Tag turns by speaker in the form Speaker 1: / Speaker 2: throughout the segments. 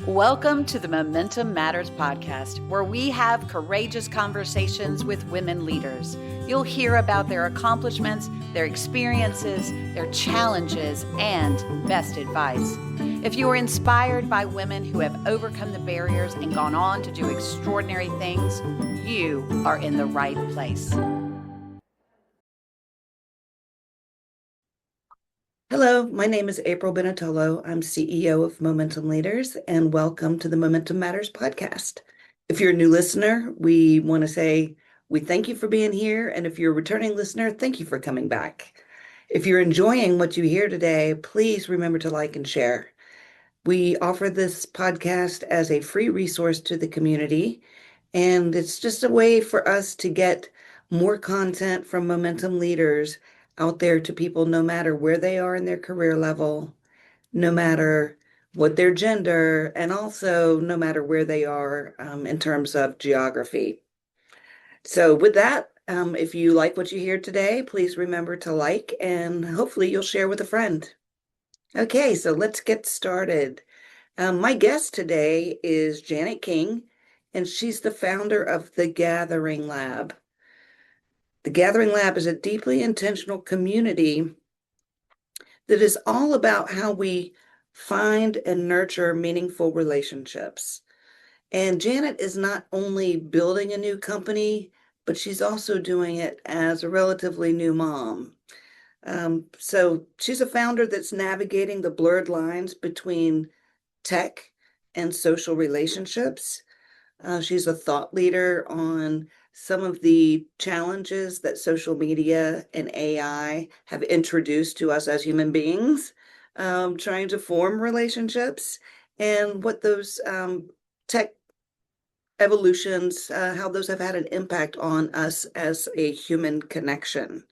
Speaker 1: Welcome to the Momentum Matters podcast, where we have courageous conversations with women leaders. You'll hear about their accomplishments, their experiences, their challenges, and best advice. If you are inspired by women who have overcome the barriers and gone on to do extraordinary things, you are in the right place.
Speaker 2: Hello, my name is April Benetollo. I'm CEO of Momentum Leaders, and welcome to the Momentum Matters podcast. If you're a new listener, we want to say we thank you for being here, and if you're a returning listener, thank you for coming back. If you're enjoying what you hear today, please remember to like and share. We offer this podcast as a free resource to the community, and it's just a way for us to get more content from Momentum Leaders out there to people, no matter where they are in their career level, no matter what their gender, and also no matter where they are in terms of geography. So with that, if you like what you hear today, please remember to like, and hopefully you'll share with a friend. Okay, so let's get started. My guest today is Janet King, and she's the founder of The Gathering Lab. The Gathering Lab is a deeply intentional community that is all about how we find and nurture meaningful relationships. And Janet is not only building a new company, but she's also doing it as a relatively new mom. So she's a founder that's navigating the blurred lines between tech and social relationships. She's a thought leader on some of the challenges that social media and AI have introduced to us as human beings, trying to form relationships, and what those tech evolutions, how those have had an impact on us as a human connection.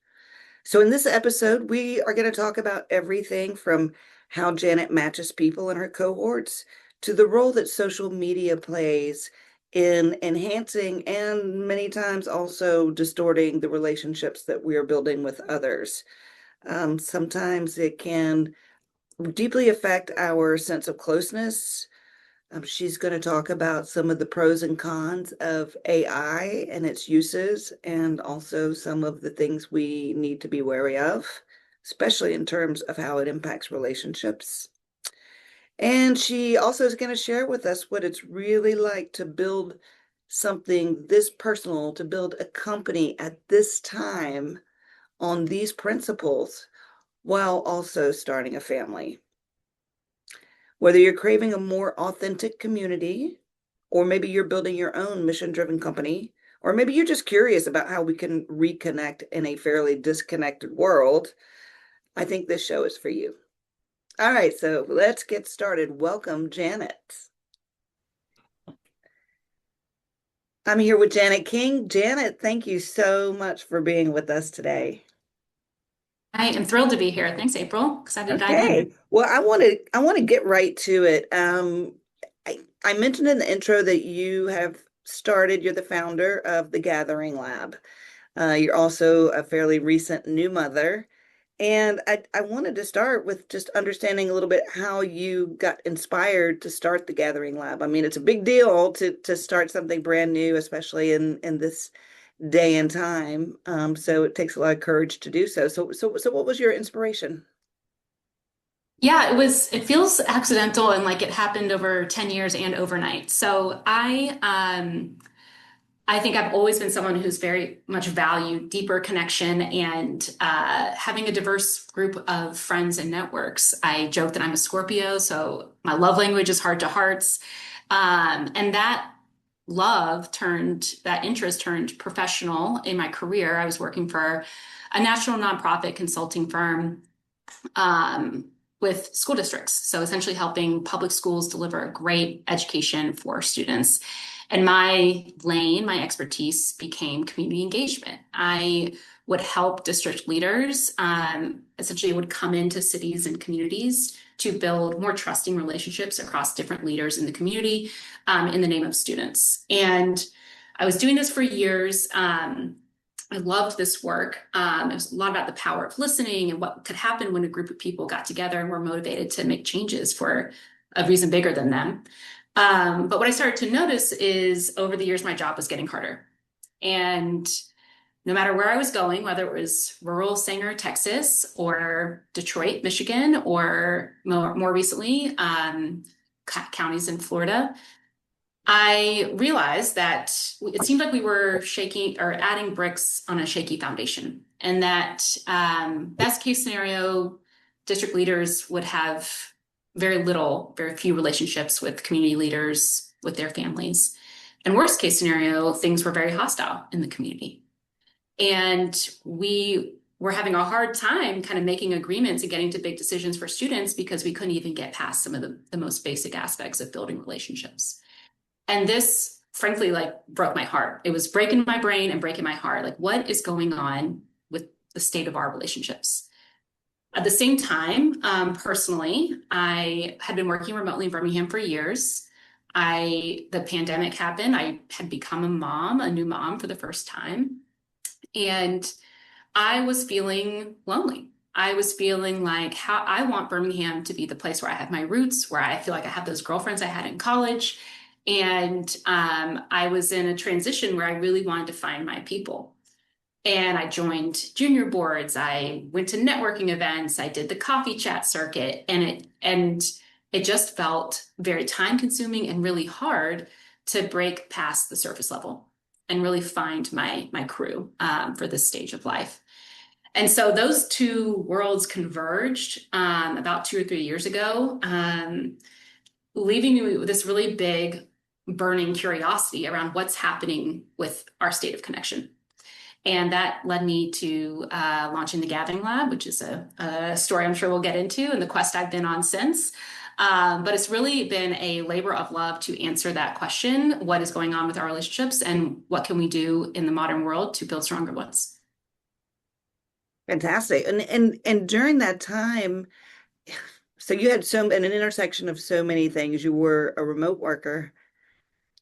Speaker 2: So in this episode, we are going to talk about everything from how Janet matches people in her cohorts to the role that social media plays in enhancing and many times also distorting the relationships that we are building with others. Sometimes it can deeply affect our sense of closeness. She's going to talk about some of the pros and cons of AI and its uses, and also some of the things we need to be wary of, especially in terms of how it impacts relationships. And she also is going to share with us what it's really like to build something this personal, to build a company at this time on these principles, while also starting a family. Whether you're craving a more authentic community, or maybe you're building your own mission-driven company, or maybe you're just curious about how we can reconnect in a fairly disconnected world, I think this show is for you. All right, so let's get started. Welcome, Janet. I'm here with Janet King. Janet, thank you so much for being with us today.
Speaker 3: I am thrilled to be here. Thanks, April. Excited to dive
Speaker 2: Okay.
Speaker 3: in.
Speaker 2: Well, I want to get right to it. I mentioned in the intro that you're the founder of the Gathering Lab. You're also a fairly recent new mother. And I wanted to start with just understanding a little bit how you got inspired to start the Gathering Lab. I mean, it's a big deal to start something brand new, especially in this day and time. So it takes a lot of courage to do so. So what was your inspiration?
Speaker 3: Yeah, it feels accidental and like it happened over 10 years and overnight. So I think I've always been someone who's very much valued deeper connection and having a diverse group of friends and networks. I joke that I'm a Scorpio, so my love language is heart to hearts. And that interest turned professional in my career. I was working for a national nonprofit consulting firm with school districts. So essentially helping public schools deliver a great education for students. And my lane, my expertise became community engagement. I would help district leaders, essentially would come into cities and communities to build more trusting relationships across different leaders in the community in the name of students. And I was doing this for years. I loved this work. It was a lot about the power of listening and what could happen when a group of people got together and were motivated to make changes for a reason bigger than them. But what I started to notice is over the years, my job was getting harder. And no matter where I was going, whether it was rural Sanger, Texas, or Detroit, Michigan, or more recently, counties in Florida, I realized that it seemed like we were shaking or adding bricks on a shaky foundation, and that best case scenario, district leaders would have very few relationships with community leaders, with their families. And worst case scenario, things were very hostile in the community. And we were having a hard time kind of making agreements and getting to big decisions for students because we couldn't even get past some of the most basic aspects of building relationships. And this, frankly, like broke my heart. It was breaking my brain and breaking my heart. Like, what is going on with the state of our relationships? At the same time, personally, I had been working remotely in Birmingham for years. The pandemic happened. I had become a new mom for the first time. And I was feeling lonely. I was feeling like how I want Birmingham to be the place where I have my roots, where I feel like I have those girlfriends I had in college. And I was in a transition where I really wanted to find my people. And I joined junior boards. I went to networking events. I did the coffee chat circuit, and it just felt very time consuming and really hard to break past the surface level and really find my crew for this stage of life. And so those two worlds converged about 2 or 3 years ago, leaving me with this really big burning curiosity around what's happening with our state of connection. And that led me to launching the Gathering Lab, which is a story I'm sure we'll get into, and the quest I've been on since. But it's really been a labor of love to answer that question: what is going on with our relationships, and what can we do in the modern world to build stronger ones?
Speaker 2: Fantastic. And during that time, so you had an intersection of so many things. You were a remote worker,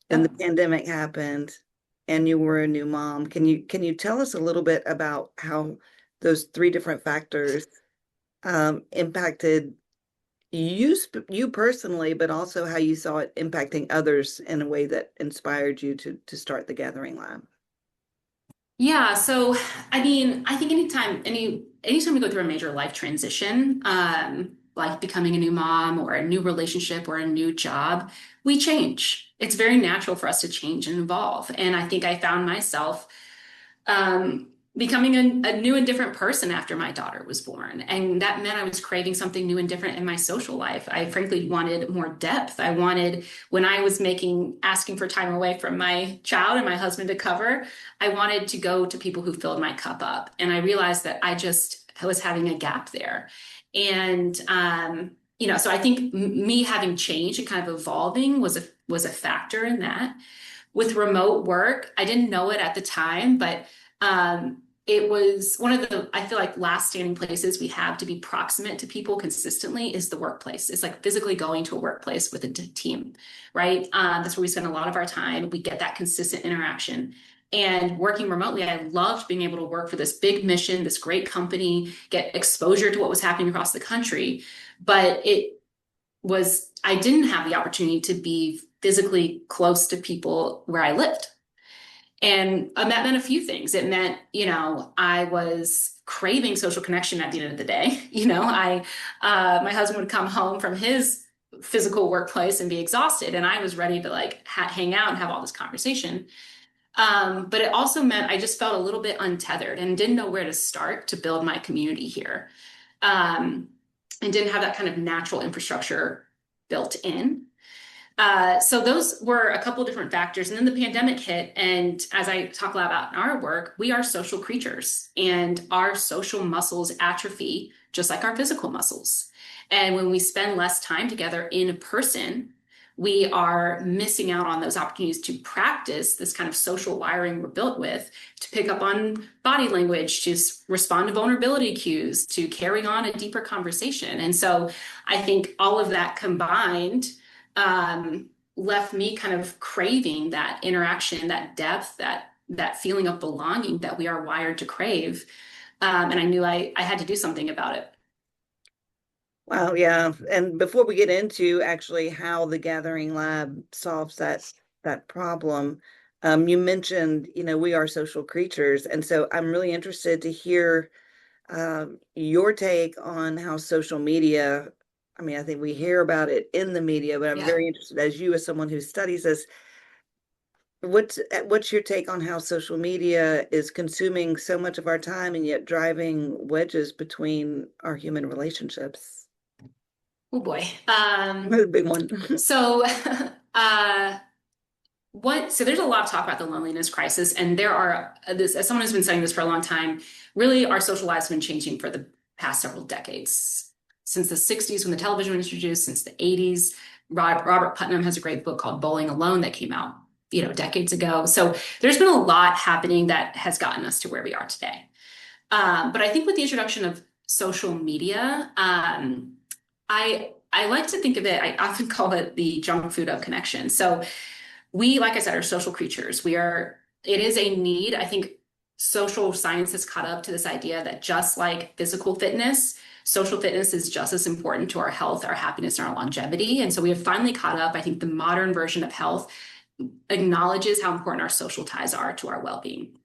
Speaker 2: then the
Speaker 3: Yep.
Speaker 2: pandemic happened, and you were a new mom. Can you tell us a little bit about how those three different factors impacted you personally, but also how you saw it impacting others in a way that inspired you to start the Gathering Lab?
Speaker 3: Yeah, so I mean, I think anytime we go through a major life transition, like becoming a new mom or a new relationship or a new job, we change. It's very natural for us to change and evolve. And I think I found myself becoming a new and different person after my daughter was born. And that meant I was craving something new and different in my social life. I frankly wanted more depth. I wanted, when I was asking for time away from my child and my husband to cover, I wanted to go to people who filled my cup up. And I realized that I was having a gap there. And, so I think me having changed and kind of evolving was a factor in that. With remote work, I didn't know it at the time, but it was one of the, I feel like, last standing places we have to be proximate to people consistently is the workplace. It's like physically going to a workplace with a team, right? That's where we spend a lot of our time. We get that consistent interaction. And working remotely, I loved being able to work for this big mission, this great company, get exposure to what was happening across the country. But I didn't have the opportunity to be physically close to people where I lived. And that meant a few things. It meant, I was craving social connection at the end of the day. My husband would come home from his physical workplace and be exhausted, and I was ready to like hang out and have all this conversation. But it also meant I just felt a little bit untethered and didn't know where to start to build my community here. And didn't have that kind of natural infrastructure built in. So those were a couple of different factors. And then the pandemic hit. And as I talk a lot about in our work, we are social creatures, and our social muscles atrophy just like our physical muscles. And when we spend less time together in person, we are missing out on those opportunities to practice this kind of social wiring we're built with, to pick up on body language, to respond to vulnerability cues, to carry on a deeper conversation. And so I think all of that combined left me kind of craving that interaction, that depth, that feeling of belonging that we are wired to crave. And I knew I had to do something about it.
Speaker 2: Wow, yeah. And before we get into actually how the Gathering Lab solves that problem, you mentioned, we are social creatures, and so I'm really interested to hear your take on how social media. I mean, I think we hear about it in the media, but I'm
Speaker 3: Yeah.
Speaker 2: very interested, as you, as someone who studies this, what's your take on how social media is consuming so much of our time and yet driving wedges between our human relationships?
Speaker 3: Oh boy.
Speaker 2: Big one.
Speaker 3: So uh so there's a lot of talk about the loneliness crisis, and there are this, as someone who's been studying this for a long time, really our social lives have been changing for the past several decades. Since the 60s when the television was introduced, since the 80s. Robert Putnam has a great book called Bowling Alone that came out, decades ago. So there's been a lot happening that has gotten us to where we are today. But I think with the introduction of social media, I like to think of it, I often call it the junk food of connection. So we, like I said, are social creatures. It is a need. I think social science has caught up to this idea that just like physical fitness, social fitness is just as important to our health, our happiness, and our longevity. And so we have finally caught up. I think the modern version of health acknowledges how important our social ties are to our well-being.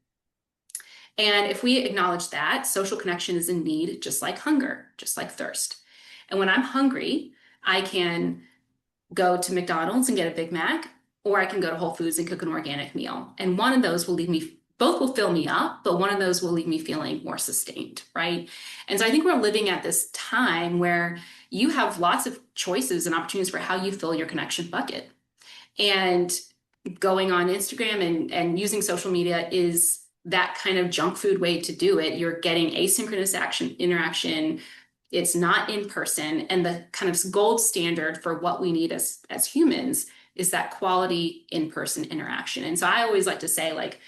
Speaker 3: And if we acknowledge that, social connection is a need, just like hunger, just like thirst. And when I'm hungry, I can go to McDonald's and get a Big Mac, or I can go to Whole Foods and cook an organic meal. And one of those will both will fill me up, but one of those will leave me feeling more sustained, right? And so I think we're living at this time where you have lots of choices and opportunities for how you fill your connection bucket. And going on Instagram and using social media is that kind of junk food way to do it. You're getting asynchronous interaction. It's not in person. And the kind of gold standard for what we need as humans is that quality in-person interaction. And so I always like to say, like,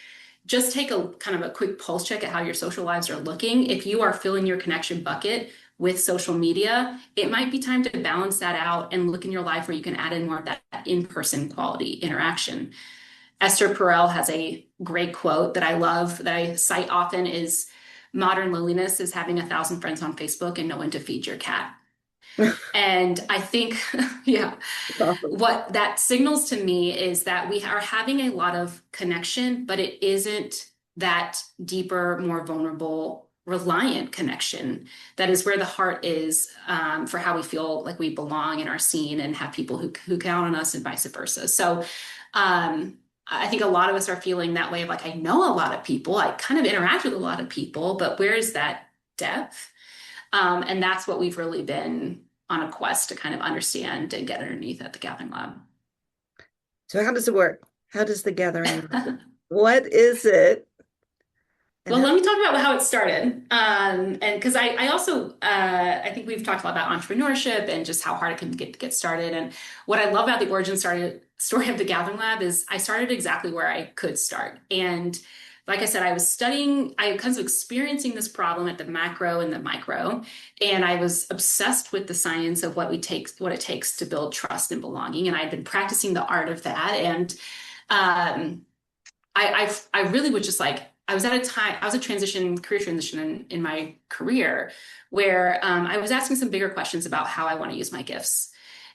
Speaker 3: just take a kind of a quick pulse check at how your social lives are looking. If you are filling your connection bucket with social media, it might be time to balance that out and look in your life where you can add in more of that in-person quality interaction. Esther Perel has a great quote that I love, that I cite often, is modern loneliness is having 1,000 friends on Facebook and no one to feed your cat. And I think, yeah,
Speaker 2: Awesome.
Speaker 3: what that signals to me is that we are having a lot of connection, but it isn't that deeper, more vulnerable, reliant connection. That is where the heart is, for how we feel like we belong and are seen and have people who count on us and vice versa. So I think a lot of us are feeling that way of like, I know a lot of people, I kind of interact with a lot of people, but where is that depth? And that's what we've really been on a quest to kind of understand and get underneath at the Gathering Lab.
Speaker 2: So how does it work? How does the gathering work? What is it? And
Speaker 3: Well, let me talk about how it started. And because I also, I think we've talked a lot about entrepreneurship and just how hard it can get started. And what I love about the origin story of the Gathering Lab is I started exactly where I could start. And like I said, I was kind of experiencing this problem at the macro and the micro, and I was obsessed with the science of what it takes to build trust and belonging. And I'd been practicing the art of that. And I really would just like, I was at a time, I was career transition in my career where I was asking some bigger questions about how I want to use my gifts.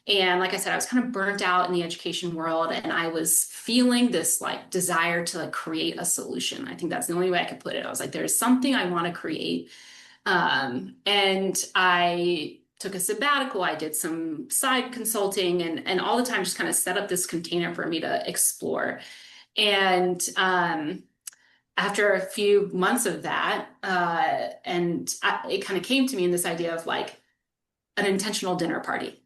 Speaker 3: And like I said, I was kind of burnt out in the education world, and I was feeling this like desire to like create a solution. I think that's the only way I could put it. I was like, there's something I want to create. And I took a sabbatical. I did some side consulting and all the time just kind of set up this container for me to explore. And after a few months of that, it kind of came to me in this idea of like an intentional dinner party.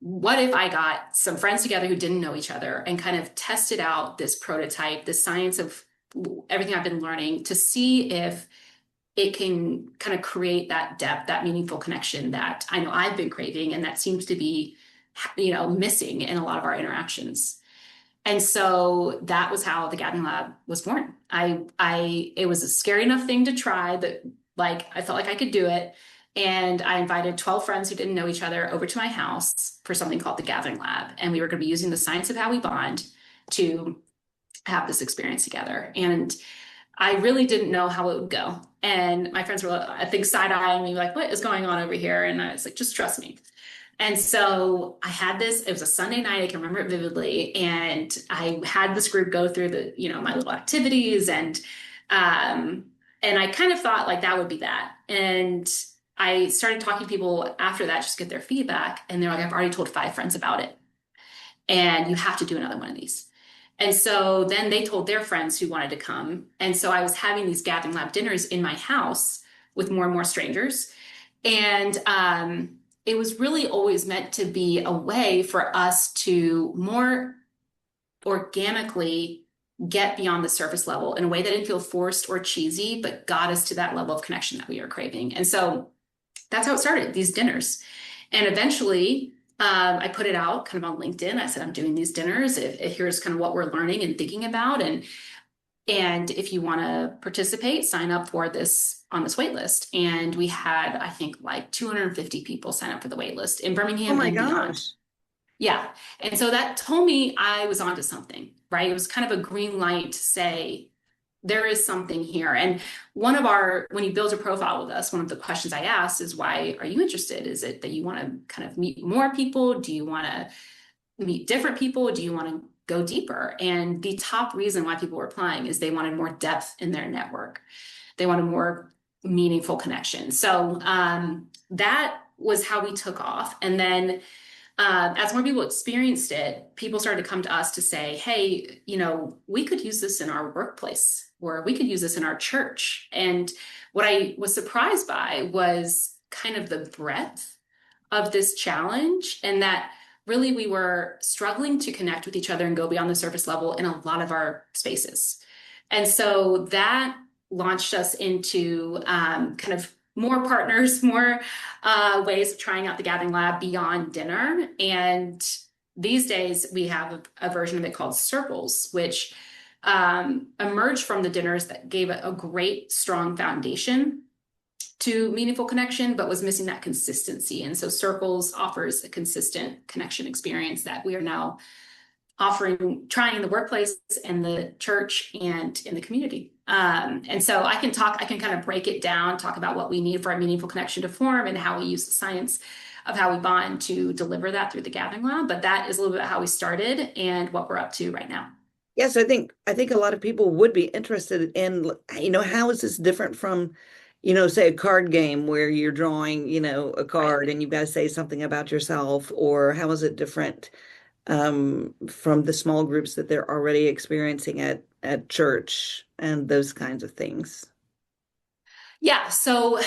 Speaker 3: What if I got some friends together who didn't know each other and kind of tested out this prototype, the science of everything I've been learning, to see if it can kind of create that depth, that meaningful connection that I know I've been craving and that seems to be, missing in a lot of our interactions. And so that was how the Gathering Lab was born. It was a scary enough thing to try that, like, I felt like I could do it. And I invited 12 friends who didn't know each other over to my house for something called the Gathering Lab. And we were going to be using the science of how we bond to have this experience together. And I really didn't know how it would go. And my friends were, I think, side-eyeing me, like, what is going on over here? And I was like, just trust me. And so I had this, it was a Sunday night, I can remember it vividly. And I had this group go through my little activities um, and I kind of thought like that would be that. And I started talking to people after that, just to get their feedback. And they're like, I've already told 5 friends about it. And you have to do another one of these. And so then they told their friends who wanted to come. And so I was having these Gathering Lab dinners in my house with more and more strangers. And it was really always meant to be a way for us to more organically get beyond the surface level in a way that didn't feel forced or cheesy, but got us to that level of connection that we are craving. And so that's how it started, these dinners. And eventually, I put it out kind of on LinkedIn. I said, I'm doing these dinners. If here's kind of what we're learning and thinking about. And if you want to participate, sign up for this on this wait list. And we had, I think, like 250 people sign up for the wait list in
Speaker 2: Oh
Speaker 3: Birmingham
Speaker 2: my
Speaker 3: and beyond.
Speaker 2: gosh.
Speaker 3: Yeah. And so that told me I was onto something, right? It was kind of a green light to say, there is something here. And when you build a profile with us, one of the questions I asked is, why are you interested? Is it that you want to kind of meet more people? Do you want to meet different people? Do you want to go deeper? And the top reason why people were applying is they wanted more depth in their network. They wanted more meaningful connection. So that was how we took off. And then as more people experienced it, people started to come to us to say, hey, we could use this in our workplace, or we could use this in our church. And what I was surprised by was kind of the breadth of this challenge, and that really we were struggling to connect with each other and go beyond the surface level in a lot of our spaces. And so that launched us into kind of more partners, more ways of trying out the Gathering Lab beyond dinner. And these days we have a version of it called Circles, which emerged from the dinners that gave a great, strong foundation to meaningful connection, but was missing that consistency. And so Circles offers a consistent connection experience that we are now trying in the workplace, in the church, and in the community. And so I can kind of break it down, talk about what we need for our meaningful connection to form and how we use the science of how we bond to deliver that through the Gathering Lab. But that is a little bit how we started and what we're up to right now.
Speaker 2: Yes, I think a lot of people would be interested in, how is this different from, say a card game where you're drawing, a
Speaker 3: Right.
Speaker 2: card and you've got to say something about yourself, or how is it different from the small groups that they're already experiencing at church and those kinds of things?
Speaker 3: Yeah. So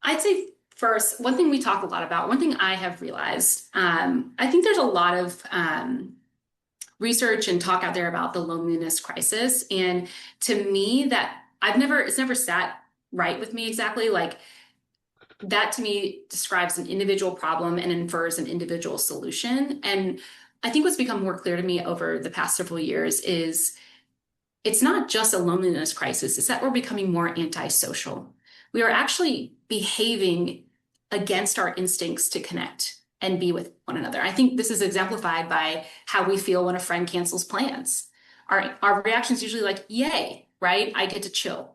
Speaker 3: I'd say first, one thing we talk a lot about, one thing I have realized, I think there's a lot of research and talk out there about the loneliness crisis. And to me, it's never sat right with me exactly. Like, that to me describes an individual problem and infers an individual solution. And I think what's become more clear to me over the past several years is it's not just a loneliness crisis, it's that we're becoming more antisocial. We are actually behaving against our instincts to connect and be with one another. I think this is exemplified by how we feel when a friend cancels plans. Our reaction is usually like, yay, right? I get to chill.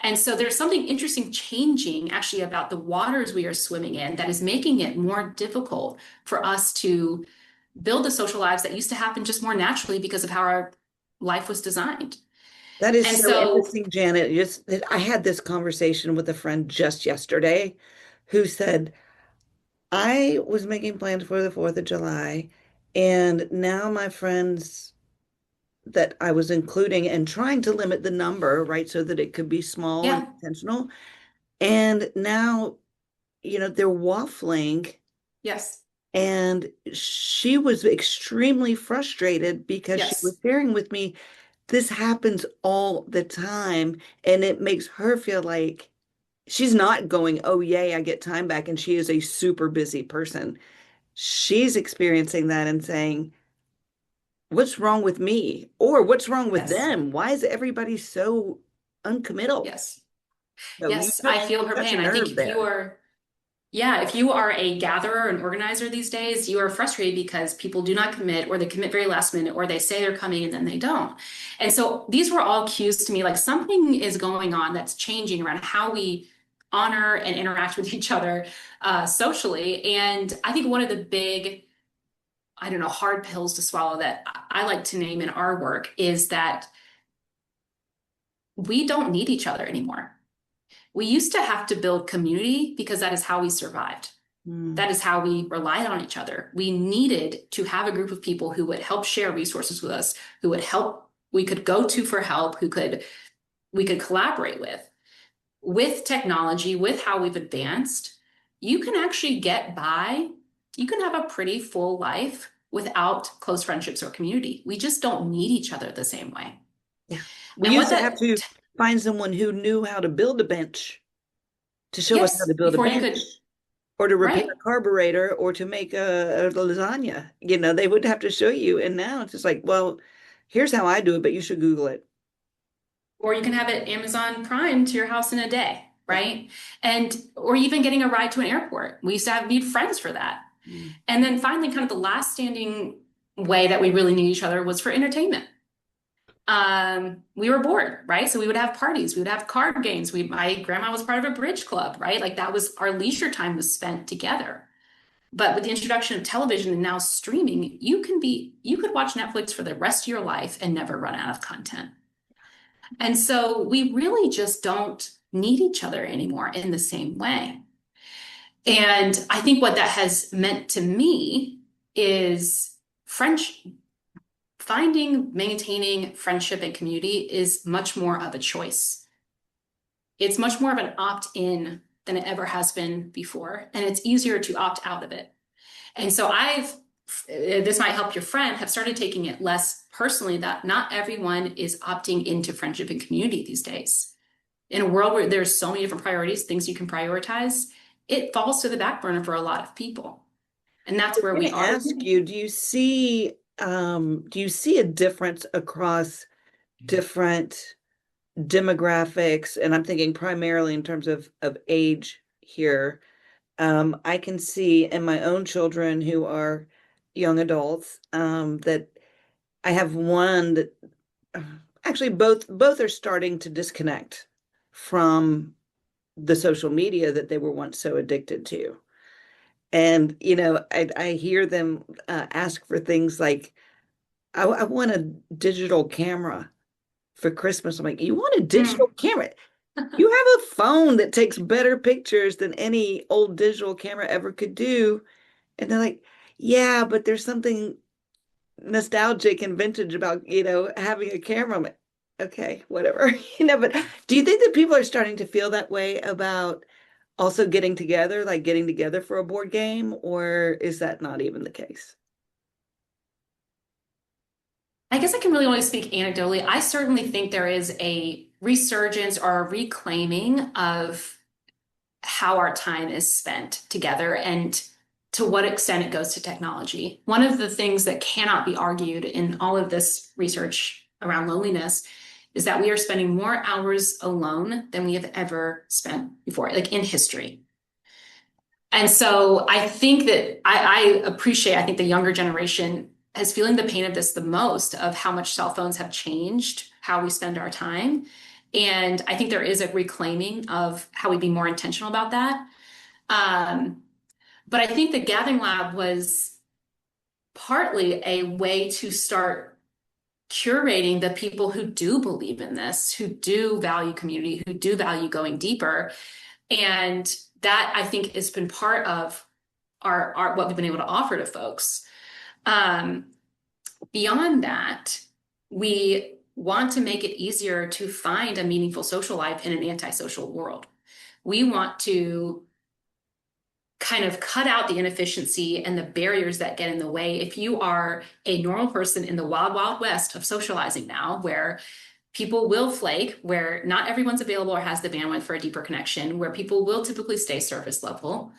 Speaker 3: And so there's something interesting changing actually about the waters we are swimming in that is making it more difficult for us to build the social lives that used to happen just more naturally because of how our life was designed.
Speaker 2: That is
Speaker 3: And
Speaker 2: so
Speaker 3: so,
Speaker 2: interesting, Janet. I had this conversation with a friend just yesterday who said, I was making plans for the 4th of July, and now my friends that I was including and trying to limit the number, right, so that it could be small and
Speaker 3: yeah,
Speaker 2: intentional. And now, they're waffling.
Speaker 3: yes,
Speaker 2: And she was extremely frustrated because she was
Speaker 3: yes,
Speaker 2: sharing with me, this happens all the time. And it makes her feel like she's not going, oh, yay, I get time back. And she is a super busy person. She's experiencing that and saying, what's wrong with me? Or what's wrong with
Speaker 3: yes,
Speaker 2: them? Why is everybody so uncommittal?
Speaker 3: yes,
Speaker 2: So
Speaker 3: yes, I feel
Speaker 2: you
Speaker 3: her
Speaker 2: touch a
Speaker 3: pain. I think
Speaker 2: nerve
Speaker 3: if you
Speaker 2: there.
Speaker 3: are Yeah, if you are a gatherer and organizer these days, you are frustrated because people do not commit, or they commit very last minute, or they say they're coming and then they don't. And so these were all cues to me, like something is going on that's changing around how we honor and interact with each other socially. And I think one of the big, I don't know, hard pills to swallow that I like to name in our work is that we don't need each other anymore. We used to have to build community because that is how we survived.
Speaker 2: Mm.
Speaker 3: That is how we relied on each other. We needed to have a group of people who would help share resources with us, who would help, we could go to for help, we could collaborate with. With technology, with how we've advanced, you can actually get by, you can have a pretty full life without close friendships or community. We just don't need each other the same way.
Speaker 2: Yeah. We
Speaker 3: And
Speaker 2: used
Speaker 3: what
Speaker 2: to have to find someone who knew how to build a bench to show us how
Speaker 3: yes,
Speaker 2: to build a
Speaker 3: before you
Speaker 2: bench
Speaker 3: could,
Speaker 2: or to repair
Speaker 3: right.
Speaker 2: a carburetor or to make a lasagna. They would have to show you. And now it's just like, well, here's how I do it, but you should Google it.
Speaker 3: Or you can have it Amazon Prime to your house in a day,
Speaker 2: Yeah.
Speaker 3: right? And or even getting a ride to an airport. We used to have need friends for that.
Speaker 2: Mm.
Speaker 3: And then finally, kind of the last standing way that we really knew each other was for entertainment. We were bored, right? So we would have parties, we would have card games. My grandma was part of a bridge club, right? Like that was our leisure time was spent together. But with the introduction of television and now streaming, you could watch Netflix for the rest of your life and never run out of content. And so we really just don't need each other anymore in the same way. And I think what that has meant to me is French maintaining friendship and community is much more of a choice. It's much more of an opt-in than it ever has been before, and it's easier to opt out of it. And so this might help your friend, have started taking it less personally that not everyone is opting into friendship and community these days. In a world where there's so many different priorities, things you can prioritize, it falls to the back burner for a lot of people. And that's where
Speaker 2: Let
Speaker 3: we
Speaker 2: me
Speaker 3: are.
Speaker 2: ask you, do you see a difference across different demographics? And I'm thinking primarily in terms of age here. I can see in my own children who are young adults, that I have one that uh, actually both are starting to disconnect from the social media that they were once so addicted to. And I hear them ask for things like, I want a digital camera for Christmas. I'm like, you want a digital
Speaker 3: Mm.
Speaker 2: camera? You have a phone that takes better pictures than any old digital camera ever could do. And they're like, yeah, but there's something nostalgic and vintage about, having a camera. I'm like, okay, whatever. But do you think that people are starting to feel that way about also getting together, like getting together for a board game, or is that not even the case?
Speaker 3: I guess I can really only speak anecdotally. I certainly think there is a resurgence or a reclaiming of how our time is spent together and to what extent it goes to technology. One of the things that cannot be argued in all of this research around loneliness is that we are spending more hours alone than we have ever spent before, like in history. And so I think that I think the younger generation is feeling the pain of this the most, of how much cell phones have changed how we spend our time. And I think there is a reclaiming of how we be more intentional about that. Um, but I think the Gathering Lab was partly a way to start curating the people who do believe in this, who do value community, who do value going deeper. And that I think has been part of our what we've been able to offer to folks. Um, Beyond that, we want to make it easier to find a meaningful social life in an antisocial world. We want to kind of cut out the inefficiency and the barriers that get in the way. If you are a normal person in the wild, wild west of socializing now, where people will flake, where not everyone's available or has the bandwidth for a deeper connection, where people will typically stay surface level,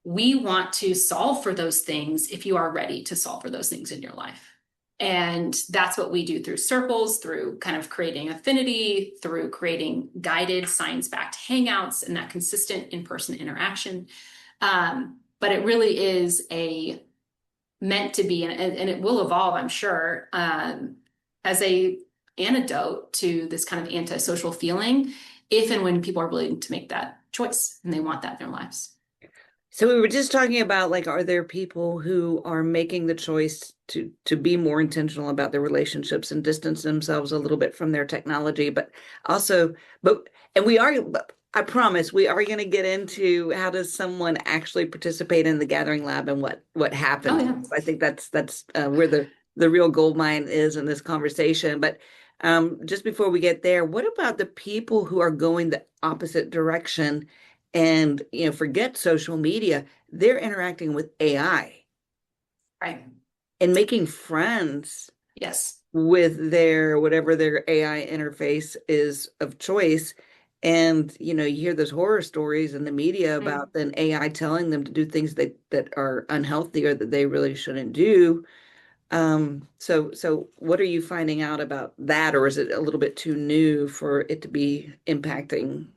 Speaker 3: we want to solve for those things if you are ready to solve for those things in your life. And that's what we do through circles, through kind of creating affinity, through creating guided science-backed hangouts and that consistent in-person interaction. But it really is meant to be, and it will evolve, I'm sure, as a antidote to this kind of antisocial feeling, if and when people are willing to make that choice and they want that in their lives.
Speaker 2: So we were just talking about, like, are there people who are making the choice to be more intentional about their relationships and distance themselves a little bit from their technology, but also, and we are, I promise, we are going to get into how does someone actually participate in the Gathering Lab and what
Speaker 3: Oh
Speaker 2: happens.
Speaker 3: yeah.
Speaker 2: I think that's where the real gold mine is in this conversation. But just before we get there, what about the people who are going the opposite direction? And, forget social media, they're interacting with AI
Speaker 3: Right.
Speaker 2: and making friends
Speaker 3: Yes.
Speaker 2: with whatever their AI interface is of choice. And, you hear those horror stories in the media
Speaker 3: Mm.
Speaker 2: about an AI telling them to do things that are unhealthy or that they really shouldn't do. So what are you finding out about that? Or is it a little bit too new for it to be impacting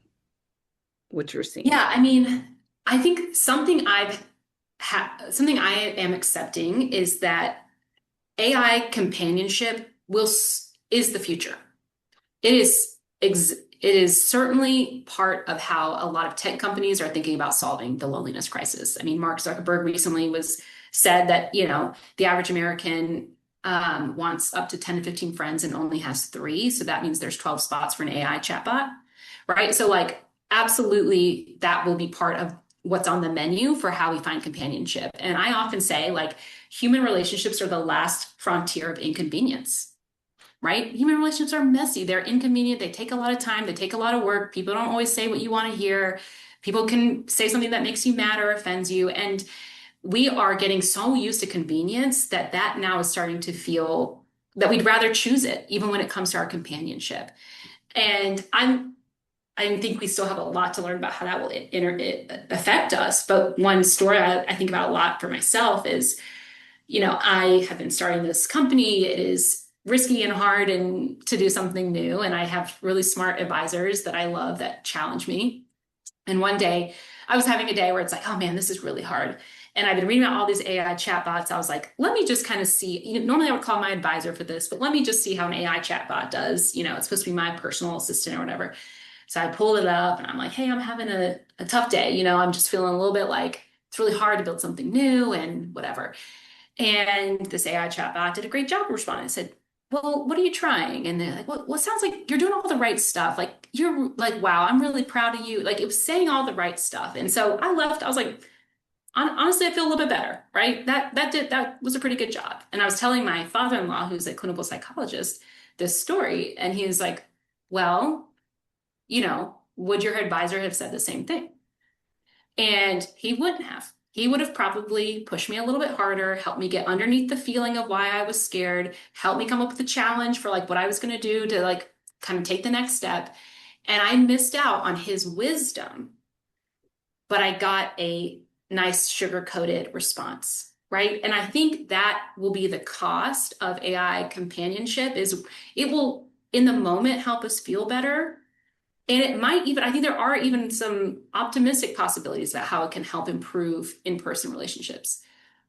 Speaker 2: what you're seeing?
Speaker 3: Yeah, I mean, I think something I am accepting is that AI companionship is the future. It is certainly part of how a lot of tech companies are thinking about solving the loneliness crisis. I mean, Mark Zuckerberg recently was said that, the average American wants up to 10 to 15 friends and only has three. So that means there's 12 spots for an AI chatbot, right? So like, absolutely, that will be part of what's on the menu for how we find companionship. And I often say, like, human relationships are the last frontier of inconvenience, right? Human relationships are messy. They're inconvenient. They take a lot of time. They take a lot of work. People don't always say what you want to hear. People can say something that makes you mad or offends you. And we are getting so used to convenience that now is starting to feel that we'd rather choose it, even when it comes to our companionship. And I think we still have a lot to learn about how that will affect us. But one story I think about a lot for myself is, I have been starting this company. It is risky and hard and to do something new. And I have really smart advisors that I love that challenge me. And one day I was having a day where it's like, oh man, this is really hard. And I've been reading about all these AI chatbots. I was like, let me just kind of see. Normally I would call my advisor for this, but let me just see how an AI chatbot does. It's supposed to be my personal assistant or whatever. So I pulled it up and I'm like, hey, I'm having a tough day. I'm just feeling a little bit like it's really hard to build something new and whatever. And this AI chatbot did a great job of responding. I said, well, what are you trying? And they're like, well, it sounds like you're doing all the right stuff. Like, you're like, wow, I'm really proud of you. Like, it was saying all the right stuff. And so I left. I was like, honestly, I feel a little bit better, right? That was a pretty good job. And I was telling my father-in-law, who's a clinical psychologist, this story. And he was like, well, would your advisor have said the same thing? And he wouldn't have. He would have probably pushed me a little bit harder, helped me get underneath the feeling of why I was scared, helped me come up with a challenge for like what I was going to do to like kind of take the next step. And I missed out on his wisdom, but I got a nice sugar-coated response, right? And I think that will be the cost of AI companionship is it will in the moment help us feel better. And it might even, I think there are even some optimistic possibilities about how it can help improve in-person relationships.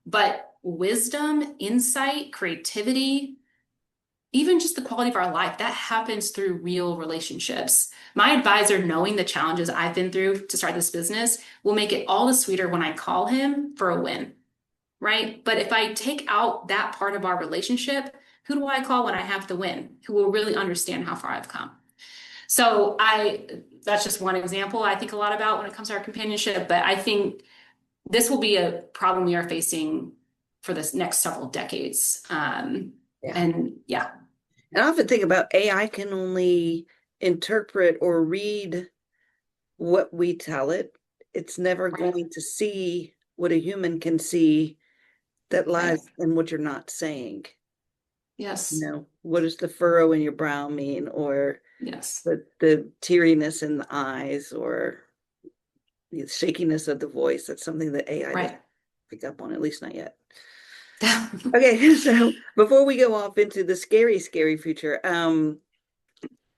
Speaker 3: But wisdom, insight, creativity, even just the quality of our life, that happens through real relationships. My advisor, knowing the challenges I've been through to start this business, will make it all the sweeter when I call him for a win, right? But if I take out that part of our relationship, who do I call when I have to win? Who will really understand how far I've come? So that's just one example I think a lot about when it comes to our companionship, but I think this will be a problem we are facing for this next several decades.
Speaker 2: Yeah.
Speaker 3: And yeah.
Speaker 2: And I often think about AI can only interpret or read what we tell it. It's never
Speaker 3: Right.
Speaker 2: going to see what a human can see that
Speaker 3: Right.
Speaker 2: lies in what you're not saying.
Speaker 3: Yes.
Speaker 2: What does the furrow in your brow mean, or
Speaker 3: Yes.
Speaker 2: the teariness in the eyes, or the shakiness of the voice? That's something that AI doesn't
Speaker 3: Right.
Speaker 2: pick up on, at least not yet. Okay, so before we go off into the scary, scary future,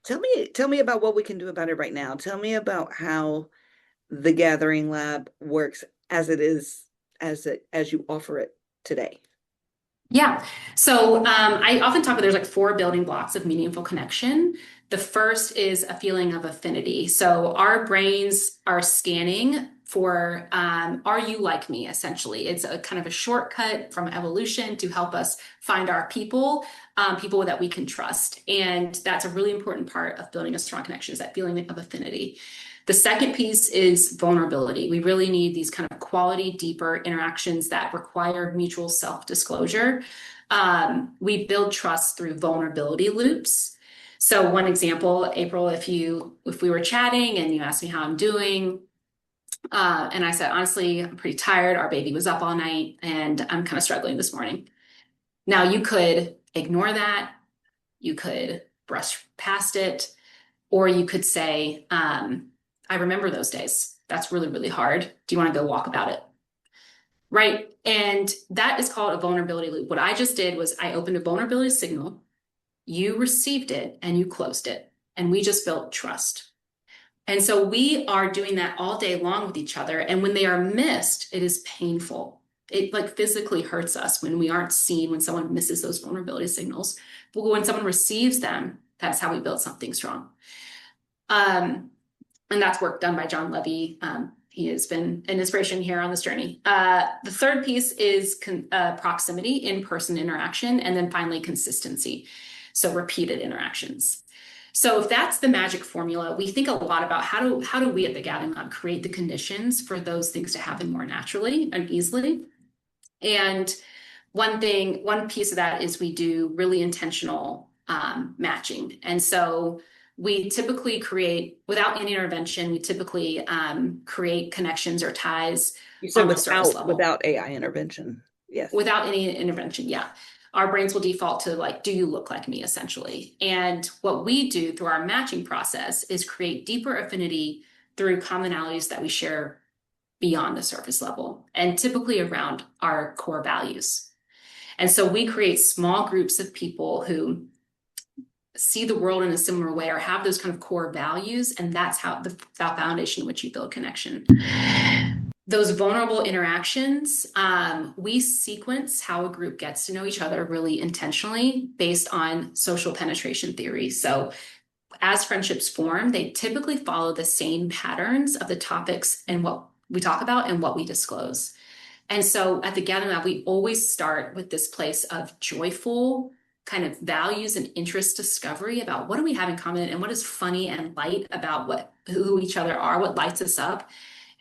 Speaker 2: tell me about what we can do about it right now. Tell me about how the Gathering Lab works as it is, as you offer it today?
Speaker 3: Yeah. So I often talk about there's like four building blocks of meaningful connection. The first is a feeling of affinity. So our brains are scanning for are you like me, essentially? It's a kind of a shortcut from evolution to help us find our people, people that we can trust. And that's a really important part of building a strong connection, is that feeling of affinity. The second piece is vulnerability. We really need these kind of quality, deeper interactions that require mutual self-disclosure. We build trust through vulnerability loops. So one example, April, if we were chatting and you asked me how I'm doing, and I said, honestly, I'm pretty tired. Our baby was up all night and I'm kind of struggling this morning. Now you could ignore that. You could brush past it, or you could say, I remember those days. That's really, really hard. Do you want to go walk about it? Right. And that is called a vulnerability loop. What I just did was I opened a vulnerability signal, you received it, and you closed it. And we just built trust. And so we are doing that all day long with each other. And when they are missed, it is painful. It like physically hurts us when we aren't seen, when someone misses those vulnerability signals. But when someone receives them, that's how we build something strong. And that's work done by John Levy. He has been an inspiration here on this journey. The third piece is proximity, in-person interaction, and then finally consistency. So repeated interactions. So if that's the magic formula, we think a lot about how do we at the Gathering Lab create the conditions for those things to happen more naturally and easily. And one piece of that is we do really intentional matching. And so we typically create, without any intervention, we typically create connections or ties.
Speaker 2: You said
Speaker 3: on the surface level.
Speaker 2: without AI intervention. Yes.
Speaker 3: Without any intervention, yeah. Our brains will default to like, do you look like me, essentially? And what we do through our matching process is create deeper affinity through commonalities that we share beyond the surface level, and typically around our core values. And so we create small groups of people who see the world in a similar way or have those kind of core values, and that's how the foundation in which you build connection. Those vulnerable interactions, we sequence how a group gets to know each other really intentionally based on social penetration theory. So as friendships form, they typically follow the same patterns of the topics and what we talk about and what we disclose. And so at the Gathering Lab, we always start with this place of joyful kind of values and interest discovery about what do we have in common and what is funny and light about who each other are, what lights us up.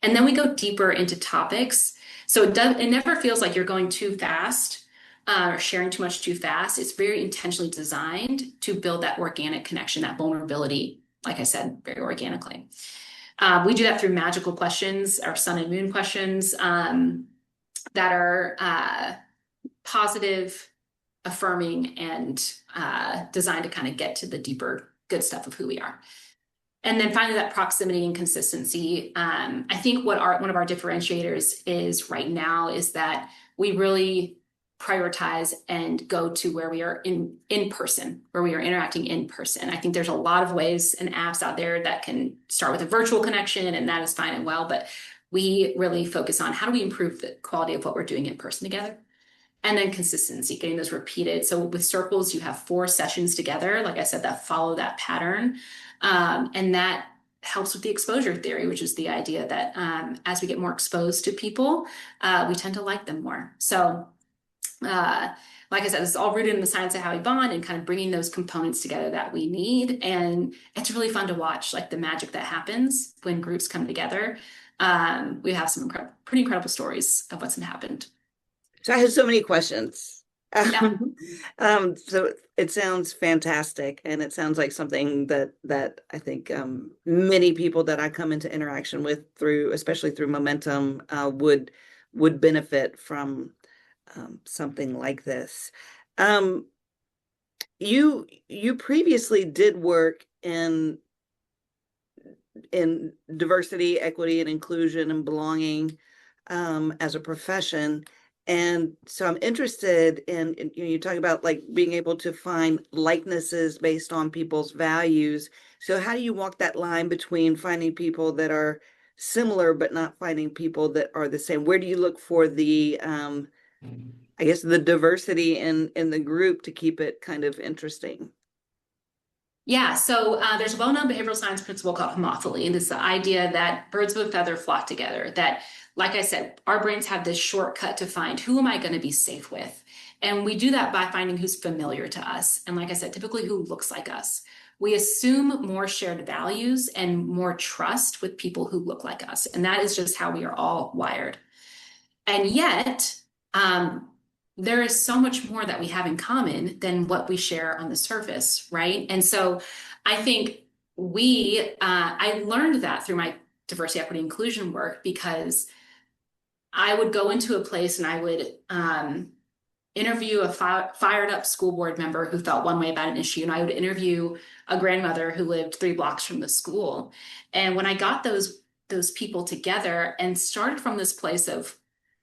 Speaker 3: And then we go deeper into topics. So it never feels like you're going too fast or sharing too much too fast. It's very intentionally designed to build that organic connection, that vulnerability, like I said, very organically. We do that through magical questions, our sun and moon questions that are positive, affirming, and designed to kind of get to the deeper good stuff of who we are. And then finally, that proximity and consistency. I think what one of our differentiators is right now is that we really prioritize and go to where we are in person, where we are interacting in person. I think there's a lot of ways and apps out there that can start with a virtual connection, and that is fine and well, but we really focus on how do we improve the quality of what we're doing in person together. And then consistency, getting those repeated. So with circles, you have 4 sessions together, like I said, that follow that pattern. And that helps with the exposure theory, which is the idea that as we get more exposed to people, we tend to like them more. So like I said, it's all rooted in the science of how we bond and kind of bringing those components together that we need. And it's really fun to watch, like the magic that happens when groups come together. We have some pretty incredible stories of what's happened.
Speaker 2: So I have so many questions.
Speaker 3: Yeah.
Speaker 2: So it sounds fantastic, and it sounds like something that I think many people that I come into interaction with especially through Momentum, would benefit from something like this. You previously did work in diversity, equity, and inclusion and belonging as a profession. And so I'm interested in you talk about like being able to find likenesses based on people's values. So how do you walk that line between finding people that are similar, but not finding people that are the same? Where do you look for the, I guess, the diversity in the group to keep it kind of interesting?
Speaker 3: Yeah, so there's a well-known behavioral science principle called homophily, and it's the idea that birds of a feather flock together. That, like I said, our brains have this shortcut to find who am I going to be safe with, and we do that by finding who's familiar to us, and like I said, typically who looks like us. We assume more shared values and more trust with people who look like us, and that is just how we are all wired. And yet, um, there is so much more that we have in common than what we share on the surface, right? And so I think I learned that through my diversity, equity, inclusion work because I would go into a place and I would interview a fired up school board member who felt one way about an issue, and I would interview a grandmother who lived 3 blocks from the school. And when I got those people together and started from this place of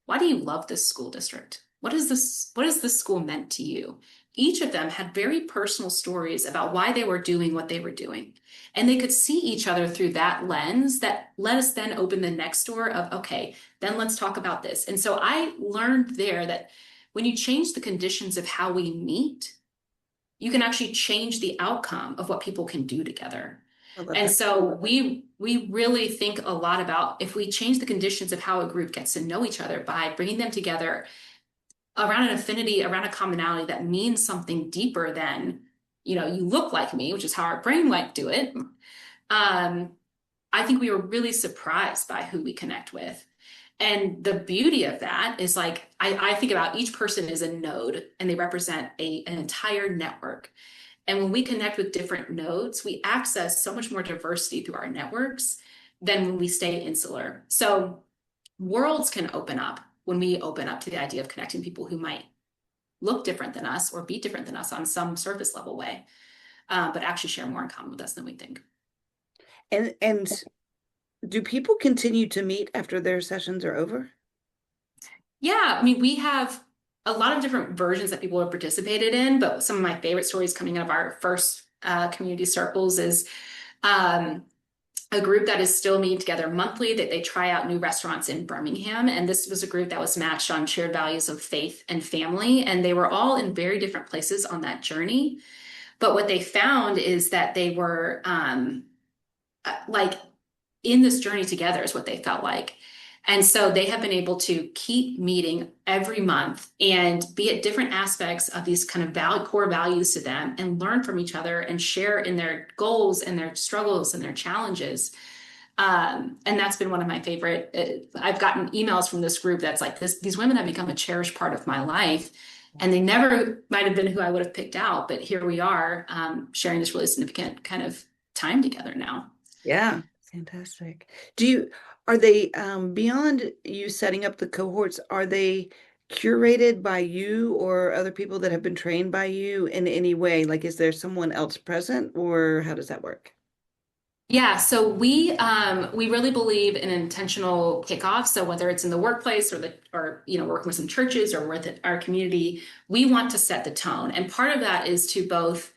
Speaker 3: why do you love this school district? What has this school meant to you? Each of them had very personal stories about why they were doing what they were doing. And they could see each other through that lens that let us then open the next door of, okay, then let's talk about this. And so I learned there that when you change the conditions of how we meet, you can actually change the outcome of what people can do together.
Speaker 2: I love
Speaker 3: And
Speaker 2: that.
Speaker 3: so we really think a lot about if we change the conditions of how a group gets to know each other by bringing them together around an affinity, around a commonality that means something deeper than, you look like me, which is how our brain might do it. I think we were really surprised by who we connect with. And the beauty of that is like, I think about each person as a node and they represent an entire network. And when we connect with different nodes, we access so much more diversity through our networks than when we stay insular. So worlds can open up when we open up to the idea of connecting people who might look different than us or be different than us on some surface level way, but actually share more in common with us than we think.
Speaker 2: And do people continue to meet after their sessions are over?
Speaker 3: Yeah, I mean, we have a lot of different versions that people have participated in, but some of my favorite stories coming out of our first community circles is a group that is still meeting together monthly, that they try out new restaurants in Birmingham. And this was a group that was matched on shared values of faith and family. And they were all in very different places on that journey. But what they found is that they were like in this journey together is what they felt like. And so they have been able to keep meeting every month and be at different aspects of these kind of core values to them and learn from each other and share in their goals and their struggles and their challenges. And that's been one of my favorite. I've gotten emails from this group that's like, these women have become a cherished part of my life. And they never might have been who I would have picked out, but here we are sharing this really significant kind of time together now.
Speaker 2: Yeah, fantastic. Are they, beyond you setting up the cohorts, are they curated by you or other people that have been trained by you in any way? Like, is there someone else present or how does that work?
Speaker 3: Yeah, so we really believe in intentional kickoff. So whether it's in the workplace or working with some churches or with our community, we want to set the tone. And part of that is to both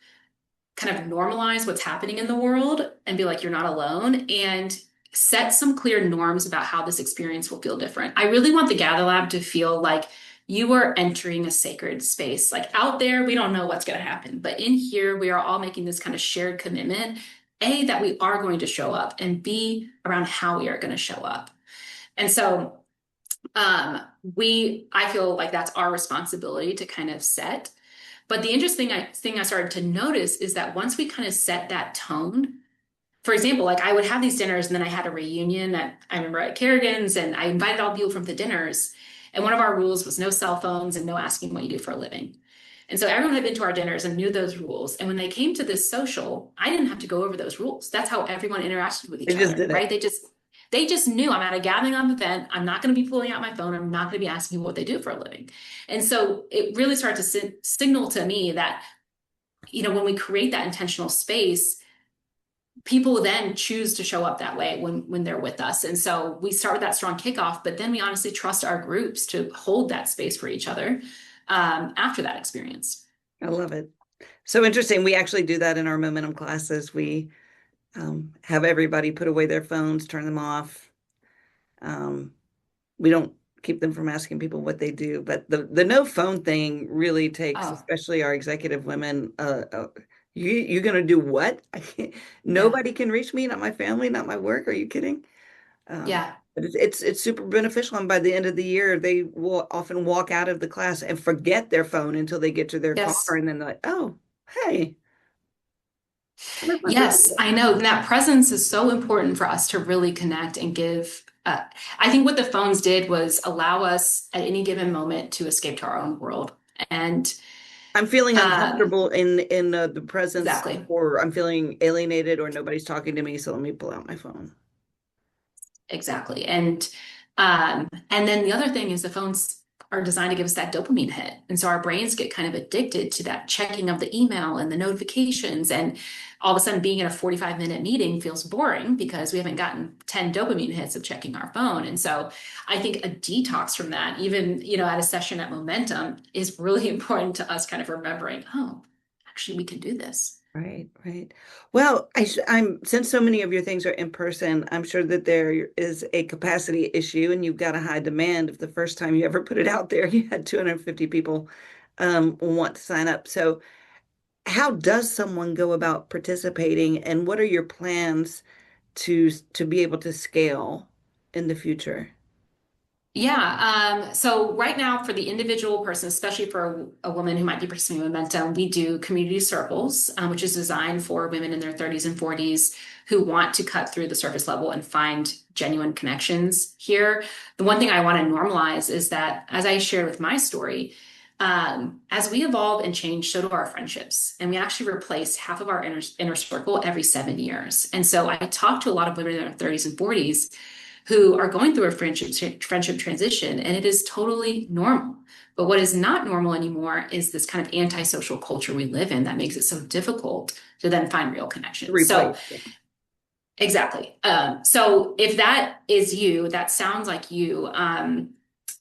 Speaker 3: kind of normalize what's happening in the world and be like, you're not alone, and set some clear norms about how this experience will feel different. I really want the Gather Lab to feel like you are entering a sacred space. Like out there, we don't know what's going to happen, but in here, we are all making this kind of shared commitment, A, that we are going to show up, and B, around how we are going to show up. And so I feel like that's our responsibility to kind of set. But the interesting thing I started to notice is that once we kind of set that tone, for example, like I would have these dinners and then I had a reunion that I remember at Kerrigan's and I invited all the people from the dinners. And one of our rules was no cell phones and no asking what you do for a living. And so everyone had been to our dinners and knew those rules. And when they came to this social, I didn't have to go over those rules. That's how everyone interacted with each
Speaker 2: They just
Speaker 3: other,
Speaker 2: did
Speaker 3: right?
Speaker 2: it.
Speaker 3: They just knew I'm at a gathering event. I'm not going to be pulling out my phone. I'm not going to be asking what they do for a living. And so it really started to signal to me that, when we create that intentional space, people then choose to show up that way when they're with us. And so we start with that strong kickoff, but then we honestly trust our groups to hold that space for each other after that experience.
Speaker 2: I love it. So interesting. We actually do that in our momentum classes. We have everybody put away their phones, turn them off, We don't keep them from asking people what they do, but the no phone thing really takes,
Speaker 3: Oh,
Speaker 2: especially our executive women. You're gonna do what? I can't,
Speaker 3: yeah.
Speaker 2: nobody can reach me, not my family, not my work. Are you kidding?
Speaker 3: Yeah.
Speaker 2: But it's super beneficial, and by the end of the year, they will often walk out of the class and forget their phone until they get to their car,
Speaker 3: Yes.
Speaker 2: and then they're like, "Oh, hey, where's my phone?"
Speaker 3: Yes, I know. And that presence is so important for us to really connect and give. I think what the phones did was allow us at any given moment to escape to our own world. And
Speaker 2: I'm feeling
Speaker 3: um,
Speaker 2: uncomfortable in the presence,
Speaker 3: exactly.
Speaker 2: or I'm feeling alienated, or nobody's talking to me, so let me pull out my phone.
Speaker 3: Exactly. And then the other thing is the phones are designed to give us that dopamine hit. And so our brains get kind of addicted to that checking of the email and the notifications. And all of a sudden being in a 45-minute meeting feels boring because we haven't gotten 10 dopamine hits of checking our phone. And so I think a detox from that, even, at a session at Momentum is really important to us kind of remembering, oh, actually we can do this.
Speaker 2: Right, right. Well, I'm since so many of your things are in person, I'm sure that there is a capacity issue, and you've got a high demand. If the first time you ever put it out there, you had 250 people want to sign up. So, how does someone go about participating, and what are your plans to be able to scale in the future?
Speaker 3: Yeah. So right now, for the individual person, especially for a woman who might be pursuing momentum, we do community circles, which is designed for women in their 30s and 40s who want to cut through the surface level and find genuine connections here. The one thing I want to normalize is that, as I shared with my story, as we evolve and change, so do our friendships. And we actually replace half of our inner circle every 7 years. And so I talk to a lot of women in their 30s and 40s who are going through a friendship transition, and it is totally normal. But what is not normal anymore is this kind of antisocial culture we live in that makes it so difficult to then find real connections. So
Speaker 2: Replace. Yeah.
Speaker 3: exactly. So if that is you, that sounds like you,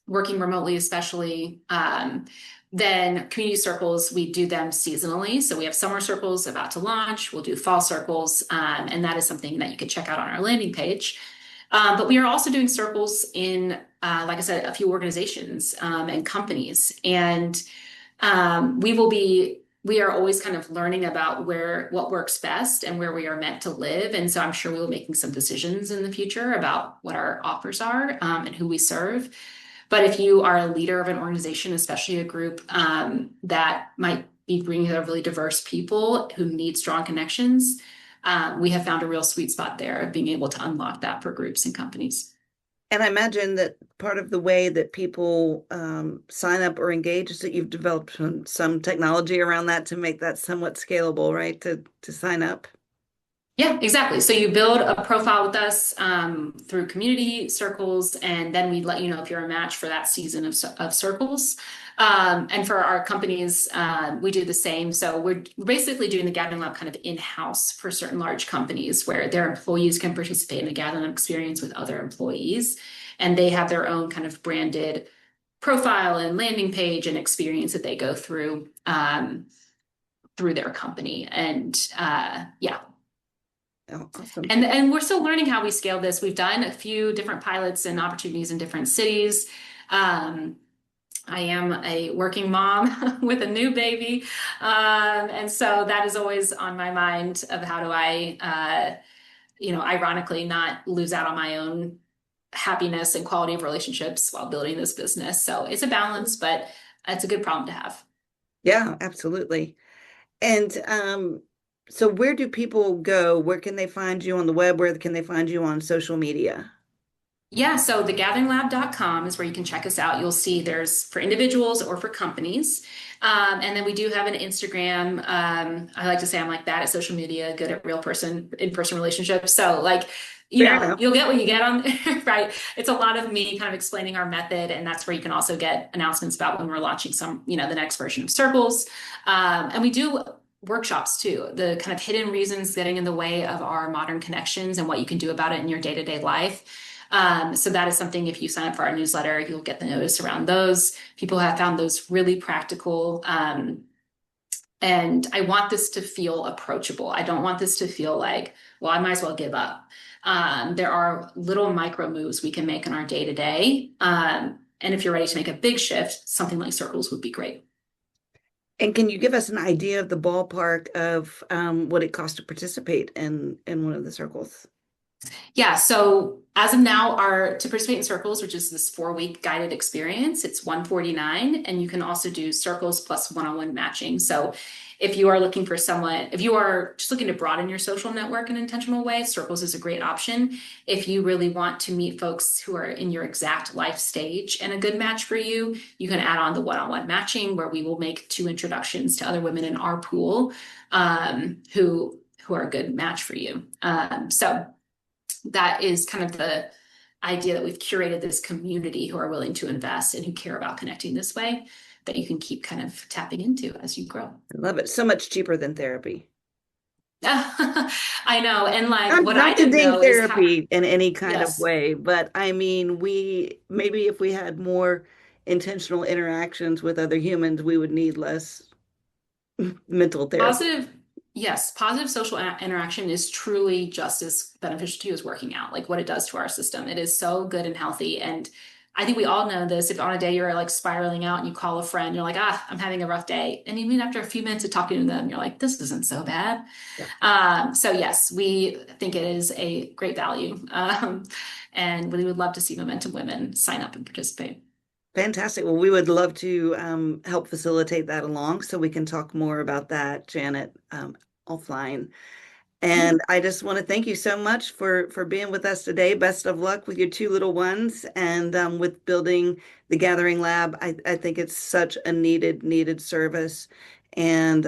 Speaker 3: working remotely, especially, then community circles, we do them seasonally. So we have summer circles about to launch. We'll do fall circles. And that is something that you can check out on our landing page. But we are also doing circles in, like I said, a few organizations and companies. And we are always kind of learning about what works best and where we are meant to live. And so I'm sure we will be making some decisions in the future about what our offers are and who we serve. But if you are a leader of an organization, especially a group that might be bringing together really diverse people who need strong connections, we have found a real sweet spot there of being able to unlock that for groups and companies.
Speaker 2: And I imagine that part of the way that people sign up or engage is that you've developed some technology around that to make that somewhat scalable, right? To sign up.
Speaker 3: Yeah, exactly. So you build a profile with us through community circles, and then we let you know if you're a match for that season of circles. And for our companies, we do the same. So we're basically doing the Gathering Lab kind of in-house for certain large companies where their employees can participate in the Gathering Lab experience with other employees, and they have their own kind of branded profile and landing page and experience that they go through their company. And yeah.
Speaker 2: Oh, awesome.
Speaker 3: And we're still learning how we scale this. We've done a few different pilots and opportunities in different cities. Um, I am a working mom with a new baby. And so that is always on my mind of how do I, ironically not lose out on my own happiness and quality of relationships while building this business. So it's a balance, but it's a good problem to have.
Speaker 2: Yeah, absolutely. And so where do people go? Where can they find you on the web? Where can they find you on social media?
Speaker 3: Yeah, so thegatheringlab.com is where you can check us out. You'll see there's for individuals or for companies. And then we do have an Instagram. I like to say I'm like bad at social media, good at in-person relationships. So like,
Speaker 2: Fair enough.
Speaker 3: you'll get what you get on, right? It's a lot of me kind of explaining our method. And that's where you can also get announcements about when we're launching the next version of Circles. And we do workshops too, the kind of hidden reasons getting in the way of our modern connections and what you can do about it in your day-to-day life. So that is something, if you sign up for our newsletter, you'll get the notice around those. People have found those really practical And I want this to feel approachable. I don't want this to feel like, well, I might as well give up. There are little micro moves we can make in our day to day. And if you're ready to make a big shift, something like circles would be great.
Speaker 2: And can you give us an idea of the ballpark of what it costs to participate in one of the circles?
Speaker 3: Yeah, so as of now, our to participate in circles, which is this 4-week guided experience, it's $149, and you can also do circles plus one-on-one matching. So if you are looking for someone, if you are just looking to broaden your social network in an intentional way, circles is a great option. If you really want to meet folks who are in your exact life stage and a good match for you, you can add on the one-on-one matching, where we will make 2 introductions to other women in our pool who are a good match for you. So that is kind of the idea, that we've curated this community who are willing to invest and who care about connecting this way, that you can keep kind of tapping into as you grow.
Speaker 2: I love it. So much cheaper than therapy.
Speaker 3: I know. And like, what I
Speaker 2: Not to
Speaker 3: didn't
Speaker 2: ding
Speaker 3: know is how,
Speaker 2: therapy in any kind of
Speaker 3: yes.
Speaker 2: way, but I mean, maybe if we had more intentional interactions with other humans, we would need less mental therapy.
Speaker 3: Positive social interaction is truly just as beneficial to you as working out, like what it does to our system. It is so good and healthy. And I think we all know this. If on a day you're like spiraling out and you call a friend, you're like, I'm having a rough day. And even after a few minutes of talking to them, you're like, this isn't so bad.
Speaker 2: Yeah.
Speaker 3: So yes, we think it is a great value. And we would love to see Momentum Women sign up and participate.
Speaker 2: Fantastic. Well, we would love to help facilitate that along, so we can talk more about that, Janet, offline. And I just want to thank you so much for being with us today. Best of luck with your 2 little ones, and with building the Gathering Lab. I think it's such a needed service, and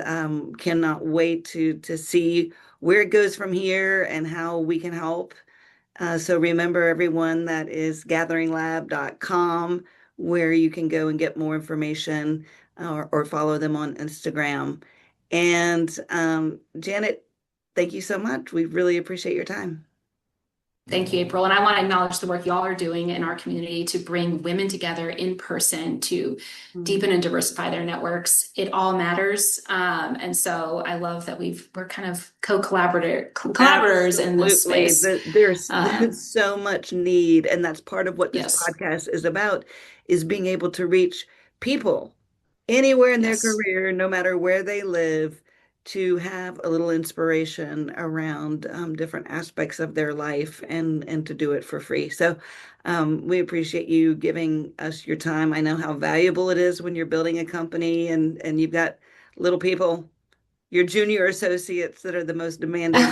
Speaker 2: cannot wait to see where it goes from here and how we can help. So remember, everyone, that is gatheringlab.com, where you can go and get more information, or follow them on Instagram. And Janet, thank you so much. We really appreciate your time.
Speaker 3: Thank you, April. And I want to acknowledge the work y'all are doing in our community to bring women together in person to deepen and diversify their networks. It all matters. And so I love that we're kind of collaborators in this space.
Speaker 2: There's so much need. And that's part of what this
Speaker 3: Yes.
Speaker 2: podcast is about, is being able to reach people anywhere in their
Speaker 3: Yes.
Speaker 2: career, no matter where they live, to have a little inspiration around different aspects of their life, and to do it for free. So we appreciate you giving us your time. I know how valuable it is when you're building a company and you've got little people, your junior associates, that are the most demanding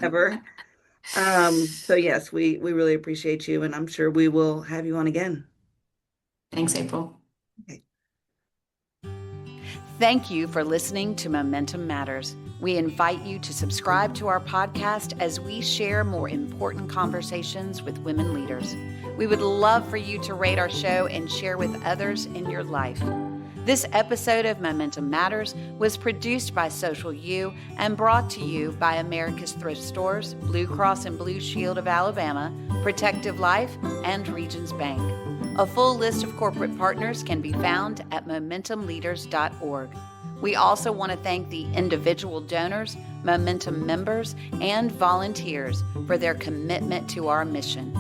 Speaker 2: ever. So yes, we really appreciate you, and I'm sure we will have you on again.
Speaker 3: Thanks, April.
Speaker 2: Okay.
Speaker 1: Thank you for listening to Momentum Matters. We invite you to subscribe to our podcast as we share more important conversations with women leaders. We would love for you to rate our show and share with others in your life. This episode of Momentum Matters was produced by Social U and brought to you by America's Thrift Stores, Blue Cross and Blue Shield of Alabama, Protective Life, and Regions Bank. A full list of corporate partners can be found at momentumleaders.org. We also want to thank the individual donors, Momentum members, and volunteers for their commitment to our mission.